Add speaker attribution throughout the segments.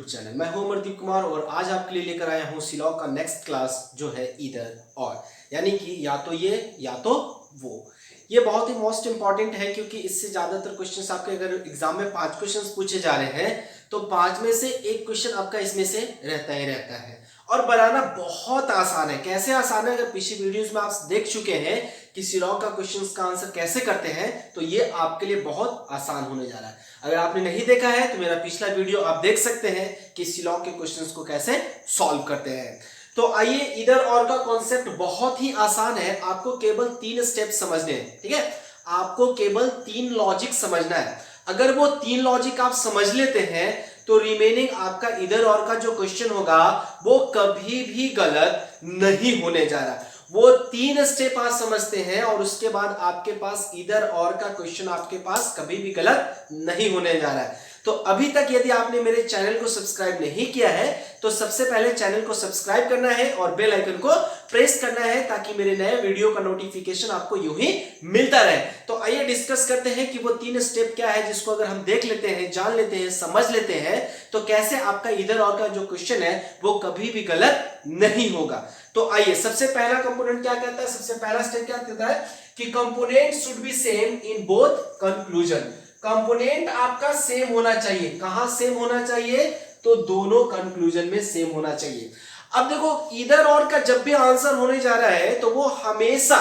Speaker 1: Channel. मैं हूं अमरदीप कुमार और आज आपके लिए लेकर आया हूं सी लॉ का नेक्स्ट क्लास जो है ईदर और, यानी कि या तो ये या तो वो। ये बहुत ही मोस्ट इंपॉर्टेंट है क्योंकि इससे ज्यादातर क्वेश्चंस आपके अगर एग्जाम में 5 क्वेश्चंस पूछे जा रहे हैं तो 5 में से एक क्वेश्चन आपका इसमें से रहता ही रहता है और बनाना बहुत आसान है। कैसे आसान है, अगर पिछली वीडियोस में आप देख चुके हैं कि सी लॉ का क्वेश्चंस का आंसर कैसे करते हैं तो ये आपके लिए बहुत आसान होने जा रहा है। अगर आपने नहीं देखा है तो मेरा पिछला वीडियो आप देख सकते हैं कि सी लॉ के क्वेश्चंस को कैसे सॉल्व करते हैं। तो आइए, इधर और का कॉन्सेप्ट बहुत ही आसान है, आपको केवल 3 स्टेप समझने हैं। ठीक है, आपको केवल 3 लॉजिक समझना है। अगर वो 3 लॉजिक आप समझ लेते हैं तो रिमेनिंग आपका इधर और का जो क्वेश्चन होगा वो कभी भी गलत नहीं होने जा रहा। वो 3 स्टेप आप समझते हैं और उसके बाद आपके पास इधर और का क्वेश्चन आपके पास कभी भी गलत नहीं होने जा रहा है। तो अभी तक यदि आपने मेरे चैनल को सब्सक्राइब नहीं किया है तो सबसे पहले चैनल को सब्सक्राइब करना है और बेल आइकन को प्रेस करना है ताकि मेरे नए वीडियो का नोटिफिकेशन आपको यूं ही मिलता रहे। तो आइए डिस्कस करते हैं कि वो 3 स्टेप क्या है जिसको अगर हम देख लेते हैं, जान लेते हैं, समझ लेते हैं तो कैसे आपका इधर और का जो क्वेश्चन है वो कभी भी गलत नहीं होगा। तो आइए, सबसे पहला कंपोनेंट क्या कहता है, सबसे पहला स्टेप क्या कहता है कि component should be same in both conclusion. Component आपका सेम होना चाहिए। कहां सेम होना चाहिए? तो दोनों कंक्लूजन में सेम होना चाहिए। अब देखो, इधर और का जब भी आंसर होने जा रहा है तो वो हमेशा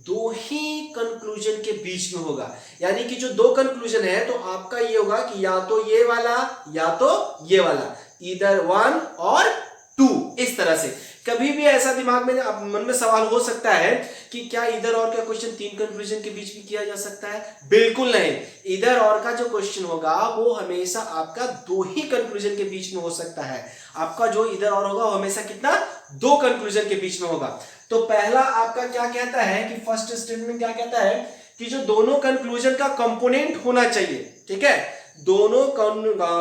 Speaker 1: दो ही कंक्लूजन के बीच में होगा। यानी कि जो दो कंक्लूजन है तो आपका ये होगा कि या तो ये वाला या तो ये वाला, इधर 1 और 2, इस तरह से। कभी भी ऐसा दिमाग में मन में सवाल हो सकता है कि क्या इधर और का क्वेश्चन 3 कंक्लूजन के बीच में किया जा सकता है? बिल्कुल नहीं। इधर और का जो क्वेश्चन होगा वो हमेशा आपका 2 ही कंक्लूजन के बीच में हो सकता है। आपका जो इधर और होगा वो हमेशा कितना? 2 कंक्लूजन के बीच में होगा। तो पहला आपका क्या कहता है कि फर्स्ट स्टेटमेंट क्या कहता है कि जो दोनों कंक्लूजन का कंपोनेंट होना चाहिए, ठीक है, दोनों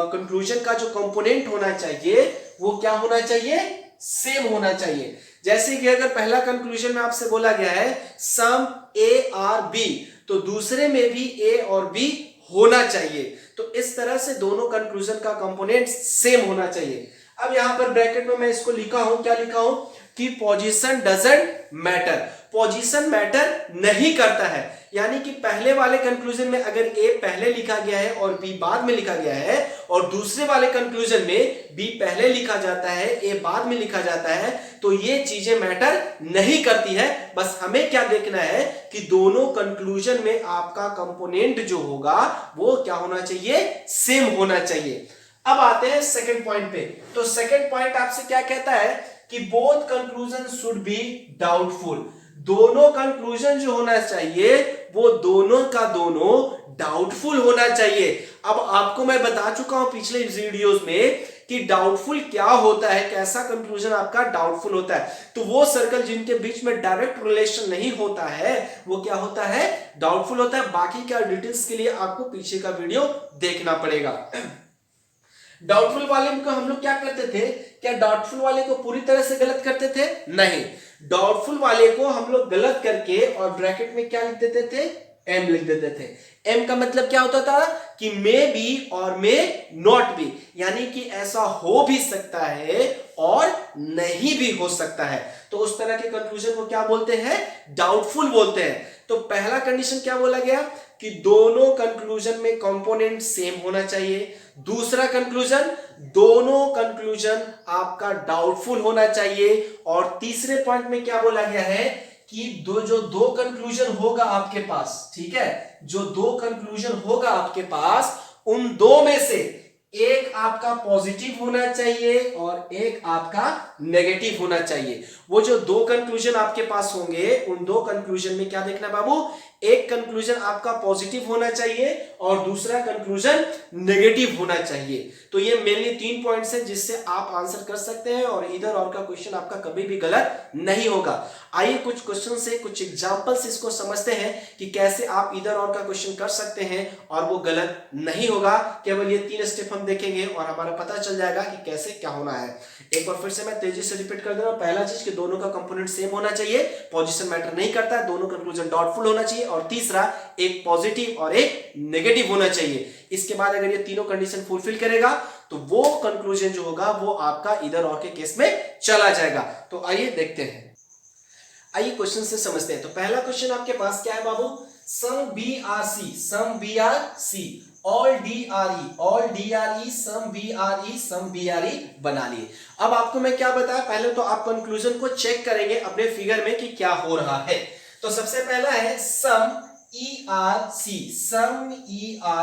Speaker 1: कंक्लूजन का जो कंपोनेंट होना चाहिए वो क्या होना चाहिए? सेम होना चाहिए। जैसे कि अगर पहला कंक्लूजन में आपसे बोला गया है सम ए आर बी, तो दूसरे में भी ए और बी होना चाहिए। तो इस तरह से दोनों कंक्लूजन का कंपोनेंट सेम होना चाहिए। अब यहां पर ब्रैकेट में मैं इसको लिखा हूं, क्या लिखा हूं कि position doesn't matter. Position matter नहीं करता है। यानी कि पहले वाले कंक्लूजन में अगर ए पहले लिखा गया है और बी बाद में लिखा गया है और दूसरे वाले कंक्लूजन में बी पहले लिखा जाता है, ए बाद में लिखा जाता है, तो ये चीजें मैटर नहीं करती है। बस हमें क्या देखना है कि दोनों कंक्लूजन में आपका कंपोनेंट जो होगा वो क्या होना चाहिए? सेम होना चाहिए। अब आते हैं सेकंड पॉइंट पे। तो सेकंड पॉइंट आपसे क्या कहता है कि both conclusion should be doubtful. दोनों कंक्लूजन जो होना चाहिए वो दोनों का दोनों डाउटफुल होना चाहिए। अब आपको मैं बता चुका हूं पिछले वीडियोस में कि डाउटफुल क्या होता है, कैसा कंक्लूजन आपका डाउटफुल होता है। तो वो सर्कल जिनके बीच में डायरेक्ट रिलेशन नहीं होता है वो क्या होता है? डाउटफुल होता है। बाकी का डिटेल्स के लिए आपको पीछे का वीडियो देखना पड़ेगा। डाउटफुल वाले को हम लोग क्या करते थे? क्या डाउटफुल वाले को पूरी तरह से गलत करते थे? नहीं। डाउटफुल वाले को हम लोग गलत करके और ब्रैकेट में क्या लिख देते थे? एम लिख देते थे। एम का मतलब क्या होता था कि मे बी और मे नॉट बी, यानी कि ऐसा हो भी सकता है और नहीं भी हो सकता है। तो उस तरह के कंक्लूजन को क्या बोलते हैं? डाउटफुल बोलते हैं। तो पहला कंडीशन क्या बोला गया कि दोनों कंक्लूजन में कंपोनेंट सेम होना चाहिए। दूसरा कंक्लूजन, दोनों कंक्लूजन आपका डाउटफुल होना चाहिए। और तीसरे पॉइंट में क्या बोला गया है कि जो दो कंक्लूजन होगा आपके पास, ठीक है, जो 2 कंक्लूजन होगा आपके पास उन 2 में से एक आपका पॉजिटिव होना चाहिए और एक आपका नेगेटिव होना चाहिए। वो जो 2 कंक्लूजन आपके पास होंगे उन 2 कंक्लूजन में क्या देखना बाबू? एक कंक्लूजन आपका पॉजिटिव होना चाहिए और दूसरा कंक्लूजन नेगेटिव होना चाहिए। तो ये मेनली 3 पॉइंट्स हैं जिससे आप आंसर कर सकते हैं और इधर और का क्वेश्चन आपका कभी भी गलत नहीं होगा। आइए कुछ क्वेश्चन से, कुछ एग्जांपल से इसको समझते हैं कि कैसे आप इधर और का क्वेश्चन कर सकते हैं और वो गलत नहीं होगा। केवल ये 3 स्टेप हम देखेंगे और हमारा पता चल जाएगा कि कैसे क्या होना है। एक बार फिर से मैं तेजी से रिपीट कर दे रहा हूं। पहला चीज कि दोनों का कंपोनेंट सेम होना चाहिए, पोजीशन मैटर नहीं करता है, दोनों कंक्लूजन डाउटफुल होना चाहिए और तीसरा एक पॉजिटिव और एक नेगेटिव होना चाहिए। इसके बाद अगर ये तीनों कंडीशन फुलफिल करेगा तो वो कंक्लूजन जो होगा वो आपका ईदर और के केस में चला जाएगा। तो आइए देखते हैं, आइए क्वेश्चन से समझते हैं। तो पहला क्वेश्चन आपके पास क्या है बाबू, some B R C all D R E some B R E बना लिए। अब आपको मैं क्या बताया, पहले तो आप कंक्लूजन को चेक करेंगे अपने फिगर में कि क्या हो रहा है। तो सबसे पहला है सम ई आर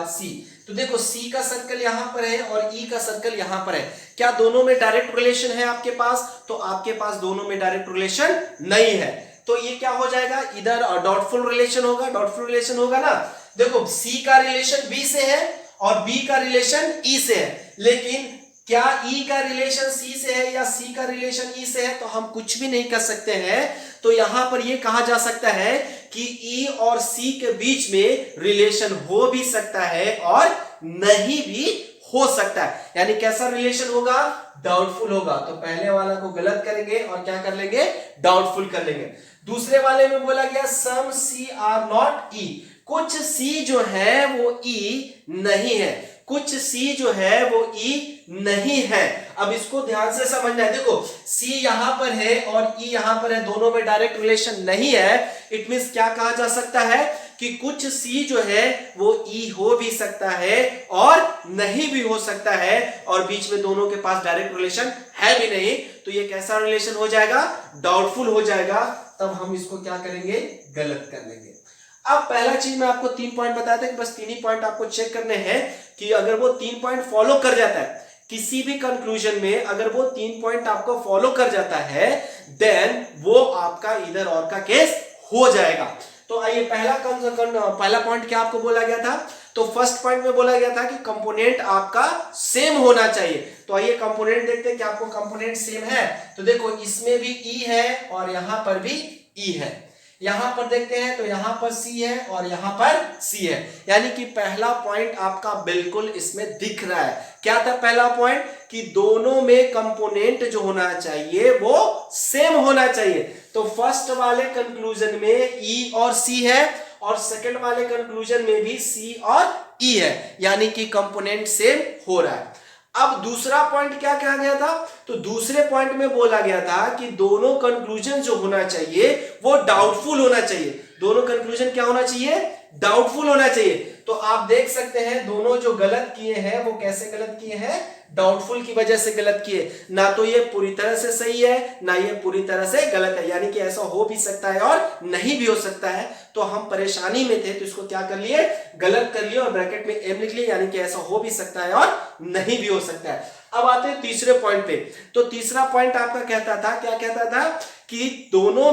Speaker 1: सी। तो देखो सी का सर्कल यहां पर है और ई का सर्कल यहां पर है, क्या दोनों में डायरेक्ट रिलेशन है आपके पास? तो आपके पास दोनों में डायरेक्ट रिलेशन नहीं है, तो ये क्या हो जाएगा, इधर डाउटफुल रिलेशन होगा ना। देखो सी का रिलेशन बी से है और बी का रिलेशन ई से है, लेकिन क्या ई का रिलेशन सी से है या सी का रिलेशन ई से है? तो हम कुछ भी नहीं कर सकते हैं। तो यहां पर यह कहा जा सकता है कि ई और सी के बीच में रिलेशन हो भी सकता है और नहीं भी हो सकता है, यानी कैसा रिलेशन होगा, डाउटफुल होगा। तो पहले वाला को गलत करेंगे और क्या कर लेंगे, डाउटफुल कर लेंगे। दूसरे वाले में बोला गया सम सी आर नॉट ई, कुछ सी जो है वो ई नहीं है, कुछ सी जो है वो ई नहीं है। अब इसको ध्यान से समझना है, देखो सी यहां पर है और ई यहां पर है, दोनों में डायरेक्ट रिलेशन नहीं है। इट मींस क्या कहा जा सकता है कि कुछ सी जो है वो ई हो भी सकता है और नहीं भी हो सकता है, और बीच में दोनों के पास डायरेक्ट रिलेशन है भी नहीं। तो ये कैसा रिलेशन हो जाएगा, डाउटफुल हो जाएगा। तब हम इसको क्या करेंगे, गलत कर लेंगे। अब पहला चीज मैं आपको 3 पॉइंट बताया था कि बस 3 ही पॉइंट आपको चेक करने हैं कि अगर वो 3 पॉइंट फॉलो कर जाता है किसी भी कंक्लूजन में, अगर वो 3 पॉइंट आपको फॉलो कर जाता है देन वो आपका इधर और का केस हो जाएगा। तो आइए पहला पॉइंट क्या आपको बोला गया था, तो फर्स्ट पॉइंट में बोला गया था कि कंपोनेंट आपका सेम होना चाहिए। तो आइए कंपोनेंट देखते हैं कि आपको कंपोनेंट सेम है। तो देखो इसमें भी ई है और यहां पर भी ई है, यहां पर देखते हैं तो यहां पर सी है और यहां पर सी है, यानी कि पहला पॉइंट आपका बिल्कुल इसमें दिख रहा है। क्या था पहला पॉइंट, कि दोनों में कंपोनेंट जो होना चाहिए वो सेम होना चाहिए। तो फर्स्ट वाले कंक्लूजन में ई और सी है और सेकंड वाले कंक्लूजन में भी सी और ई है, यानी कि कंपोनेंट सेम हो रहा है। अब दूसरा पॉइंट क्या कहा गया था, तो दूसरे पॉइंट में बोला गया था कि दोनों कंक्लूजन जो होना चाहिए वो डाउटफुल होना चाहिए। दोनों कंक्लूजन क्या होना चाहिए, डाउटफुल होना चाहिए। तो आप देख सकते हैं दोनों जो गलत किए हैं वो कैसे गलत किए हैं, डाउटफुल की वजह से गलत किए। ना तो ये पूरी तरह से सही है ना ये पूरी तरह से गलत है, यानी कि ऐसा हो भी सकता है और नहीं भी हो सकता है। तो हम परेशानी में थे तो इसको क्या कर लिए, गलत कर लिए और ब्रैकेट में एम लिख लिए, यानी कि ऐसा हो भी सकता है और नहीं भी हो सकता है। अब आते हैं तीसरे पॉइंट पे। तो तीसरा पॉइंट आपका कहता था, क्या कहता था, कि दोनों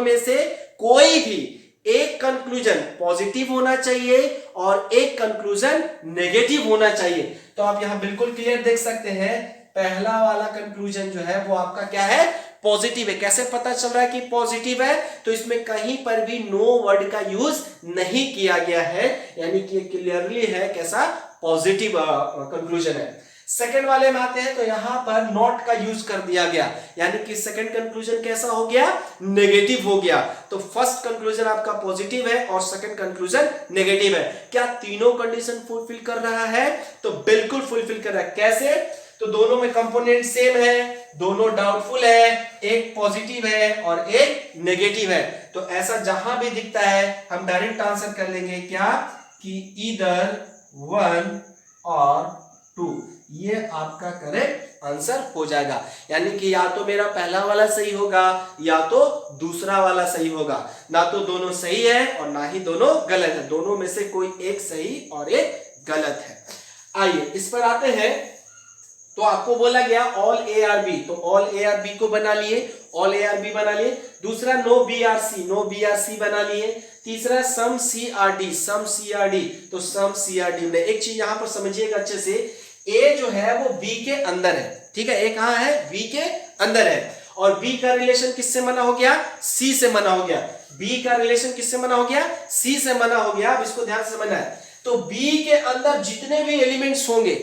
Speaker 1: में से कोई भी एक कंक्लूजन पॉजिटिव होना चाहिए और एक कंक्लूजन नेगेटिव होना चाहिए। तो आप यहां बिल्कुल क्लियर देख सकते हैं, पहला वाला कंक्लूजन जो है वो आपका क्या है, पॉजिटिव है। कैसे पता चल रहा है कि पॉजिटिव है, तो इसमें कहीं पर भी नो वर्ड का यूज नहीं किया गया है, यानी कि क्लियरली है कैसा, पॉजिटिव कंक्लूजन है। सेकंड वाले में आते हैं तो यहां पर नॉट का यूज कर दिया गया, यानी कि सेकंड कंक्लूजन कैसा हो गया, नेगेटिव हो गया। तो फर्स्ट कंक्लूजन आपका पॉजिटिव है और सेकंड कंक्लूजन नेगेटिव है। क्या तीनों कंडीशन फुलफिल कर रहा है, तो बिल्कुल फुलफिल कर रहा है। कैसे, तो दोनों में कंपोनेंट सेम है, दोनों डाउटफुल है, एक पॉजिटिव है और एक नेगेटिव है। तो ऐसा जहां भी दिखता है हम डायरेक्ट आंसर कर लेंगे क्या, कि ईदर 1 और 2, ये आपका करेक्ट आंसर हो जाएगा। यानी कि या तो मेरा पहला वाला सही होगा या तो दूसरा वाला सही होगा, ना तो दोनों सही है और ना ही दोनों गलत है, दोनों में से कोई एक सही और एक गलत है। आइए इस पर आते हैं। तो आपको बोला गया ऑल ए आर बी, तो ऑल ए आर बी को बना लिए, ऑल ए आर बी बना लिए। दूसरा नो बी आर सी बना लिए। तीसरा सम सी आर डी, तो सम सी आर डी में एक चीज यहां पर समझिएगा अच्छे से, ए जो है वो बी के अंदर है, ठीक है, ए कहां है, बी के अंदर है, और बी का रिलेशन किससे मना हो गया, सी से मना हो गया। बी का रिलेशन किससे मना हो गया, सी से मना हो गया। अब इसको ध्यान से समझना है। तो बी के अंदर जितने भी एलिमेंट्स होंगे,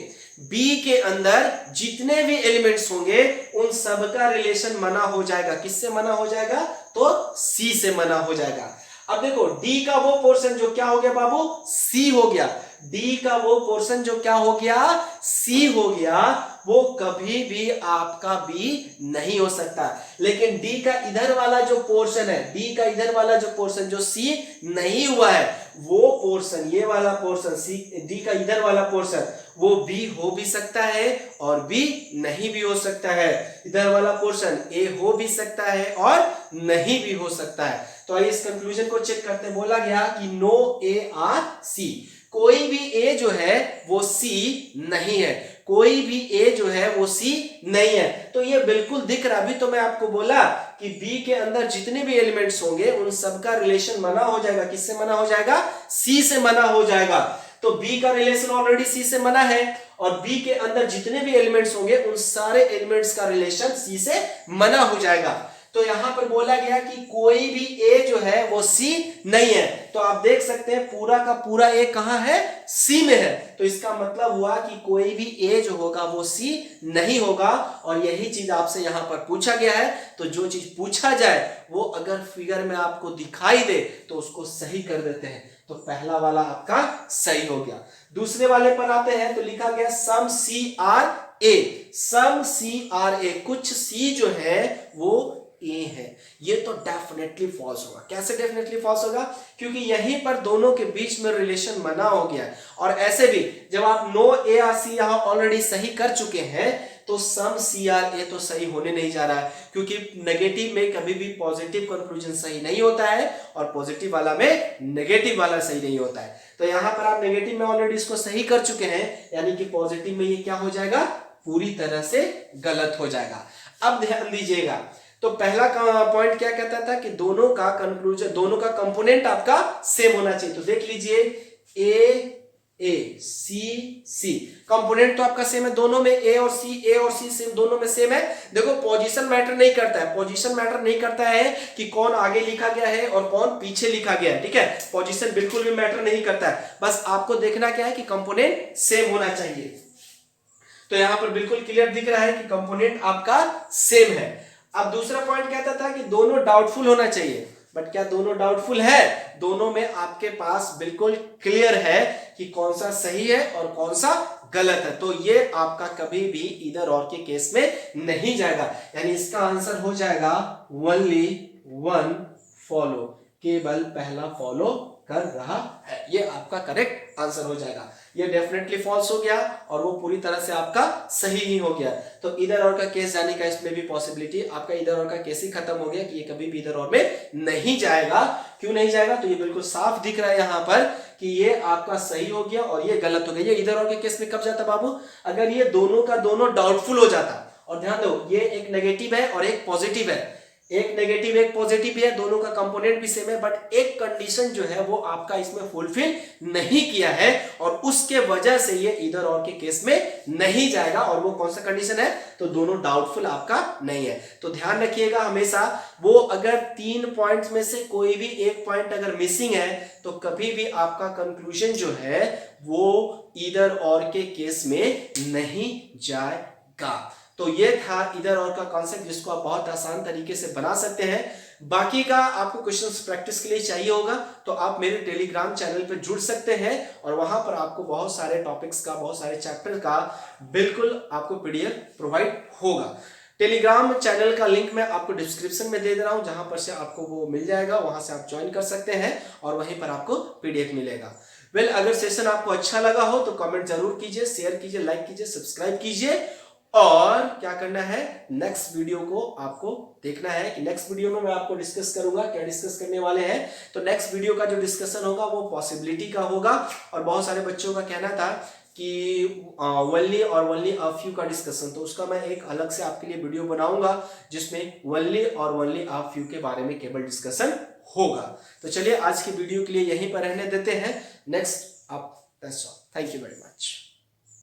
Speaker 1: बी के अंदर जितने भी एलिमेंट्स होंगे उन सब का रिलेशन मना हो जाएगा। किससे मना हो जाएगा, तो सी से मना हो जाएगा। अब देखो डी का वो पोर्शन जो क्या हो गया बाबू, सी हो गया। डी का वो पोर्शन जो क्या हो गया, सी हो गया, वो कभी भी आपका बी नहीं हो सकता। लेकिन डी का इधर वाला जो पोर्शन है, डी का इधर वाला जो पोर्शन जो सी नहीं हुआ है, वो पोर्शन, ये वाला पोर्शन सी, डी का इधर वाला पोर्शन वो बी हो भी सकता है और बी नहीं भी हो सकता है। इधर वाला पोर्शन ए हो भी सकता है और नहीं भी हो सकता है। तो आइए इस कंक्लूजन को चेक करते हैं। बोला गया कि नो ए आर सी, कोई भी ए जो है वो सी नहीं है, कोई भी ए जो है वो सी नहीं है। तो ये बिल्कुल दिख रहा, अभी तो मैं आपको बोला कि बी के अंदर जितने भी एलिमेंट्स होंगे उन सबका रिलेशन मना हो जाएगा। किससे मना हो जाएगा, सी से मना हो जाएगा। तो बी का रिलेशन ऑलरेडी सी से मना है और बी के अंदर जितने भी एलिमेंट्स होंगे उन सारे एलिमेंट्स का रिलेशन सी से मना हो जाएगा। तो यहां पर बोला गया कि कोई भी ए जो है वो सी नहीं है। तो आप देख सकते हैं पूरा का पूरा ए कहां है, सी में है। तो इसका मतलब हुआ कि कोई भी ए जो होगा वो सी नहीं होगा। और यही चीज आपसे यहां पर पूछा गया है। तो जो चीज पूछा जाए वो अगर फिगर में आपको दिखाई दे तो उसको सही कर देते हैं। तो पहला वाला आपका सही हो गया। दूसरे वाले पर आते हैं तो लिखा गया सम C R A, some C R A, कुछ सी जो है वो ए है। ये तो डेफिनेटली फॉल्स होगा। कैसे डेफिनेटली फॉल्स होगा, क्योंकि यहीं पर दोनों के बीच में रिलेशन बना हो गया है। और ऐसे भी जब आप नो ए आर सी यहां ऑलरेडी सही कर चुके हैं तो सम सी आर ए तो सही होने नहीं जा रहा है, क्योंकि नेगेटिव में कभी भी पॉजिटिव कंक्लूजन सही नहीं होता है और पॉजिटिव वाला में नेगेटिव वाला सही नहीं होता है। तो यहां पर आप नेगेटिव में ऑलरेडी इसको सही कर चुके हैं, यानी कि पॉजिटिव में ये क्या हो जाएगा, पूरी तरह से गलत हो जाएगा। अब ध्यान दीजिएगा, तो पहला पॉइंट क्या कहता था कि दोनों का कंक्लूजन, दोनों का कंपोनेंट आपका सेम होना चाहिए। तो देख लीजिए ए ए सी सी, कंपोनेंट तो आपका सेम है दोनों में, ए और सी सेम दोनों में सेम है। देखो पोजीशन मैटर नहीं करता है, पोजीशन मैटर नहीं करता है कि कौन आगे लिखा गया है और कौन पीछे लिखा गया है, ठीक है। पोजीशन बिल्कुल भी मैटर नहीं करता है, बस आपको देखना क्या है कि कंपोनेंट सेम होना चाहिए। तो यहां पर बिल्कुल क्लियर दिख रहा है कि कंपोनेंट आपका सेम है। अब दूसरा पॉइंट कहता था कि दोनों डाउटफुल होना चाहिए, बट क्या दोनों डाउटफुल है, दोनों में आपके पास बिल्कुल क्लियर है कि कौन सा सही है और कौन सा गलत है। तो ये आपका कभी भी इधर और के केस में नहीं जाएगा, यानी इसका आंसर हो जाएगा ओनली वन फॉलो, केवल पहला फॉलो कर रहा है, ये आपका करेक्ट आंसर हो जाएगा। ये डेफिनेटली फॉल्स हो गया और वो पूरी तरह से आपका सही ही हो गया। तो इधर और का केस जाने का इसमें भी पॉसिबिलिटी, आपका इधर और का केस ही खत्म हो गया कि ये कभी भी इधर और में नहीं जाएगा। क्यों नहीं जाएगा, तो ये बिल्कुल साफ दिख रहा है यहाँ पर कि ये आपका सही हो गया और ये गलत हो गया। ये इधर और के केस में कब जाता बाबू, अगर ये दोनों का दोनों डाउटफुल हो जाता। और ध्यान दो, ये एक नेगेटिव है और एक पॉजिटिव है, एक नेगेटिव एक पॉजिटिव है, दोनों का कंपोनेंट भी सेम है, बट एक कंडीशन जो है वो आपका इसमें फुलफिल नहीं किया है और उसके वजह से ये इधर और के केस में नहीं जाएगा। और वो कौन सा कंडीशन है, तो दोनों डाउटफुल आपका नहीं है। तो ध्यान रखिएगा हमेशा, वो अगर 3 पॉइंट्स में से कोई भी एक पॉइंट अगर मिसिंग है तो कभी भी आपका कंक्लूजन जो है वो इधर और के केस में नहीं जाएगा। तो ये था इधर और का कॉन्सेप्ट, जिसको आप बहुत आसान तरीके से बना सकते हैं। बाकी का आपको क्वेश्चंस प्रैक्टिस के लिए चाहिए होगा तो आप मेरे टेलीग्राम चैनल पे जुड़ सकते हैं और वहां पर आपको बहुत सारे टॉपिक्स का, बहुत सारे चैप्टर का बिल्कुल आपको पीडीएफ प्रोवाइड होगा। टेलीग्राम चैनल का लिंक मैं आपको डिस्क्रिप्शन में दे दे रहा हूं, जहां पर से आपको वो मिल जाएगा, वहां से आप ज्वाइन कर सकते हैं और वहीं पर आपको पीडीएफ मिलेगा। अगर सेशन आपको अच्छा लगा हो तो कमेंट जरूर कीजिए, शेयर कीजिए, लाइक कीजिए, सब्सक्राइब कीजिए। और क्या करना है, नेक्स्ट वीडियो को आपको देखना है कि नेक्स्ट वीडियो में मैं आपको डिस्कस करूंगा, क्या डिस्कस करने वाले हैं। तो नेक्स्ट वीडियो का जो डिस्कशन होगा वो पॉसिबिलिटी का होगा। और बहुत सारे बच्चों का कहना था कि वनली और वनली अ फ्यू का डिस्कशन, तो उसका मैं एक अलग से आपके लिए वीडियो बनाऊंगा जिसमें वनली और वनली अ फ्यू के बारे में केवल डिस्कशन होगा। तो चलिए आज की वीडियो के लिए यहीं पर रहने देते हैं। नेक्स्ट आप, थैंक यू वेरी मच।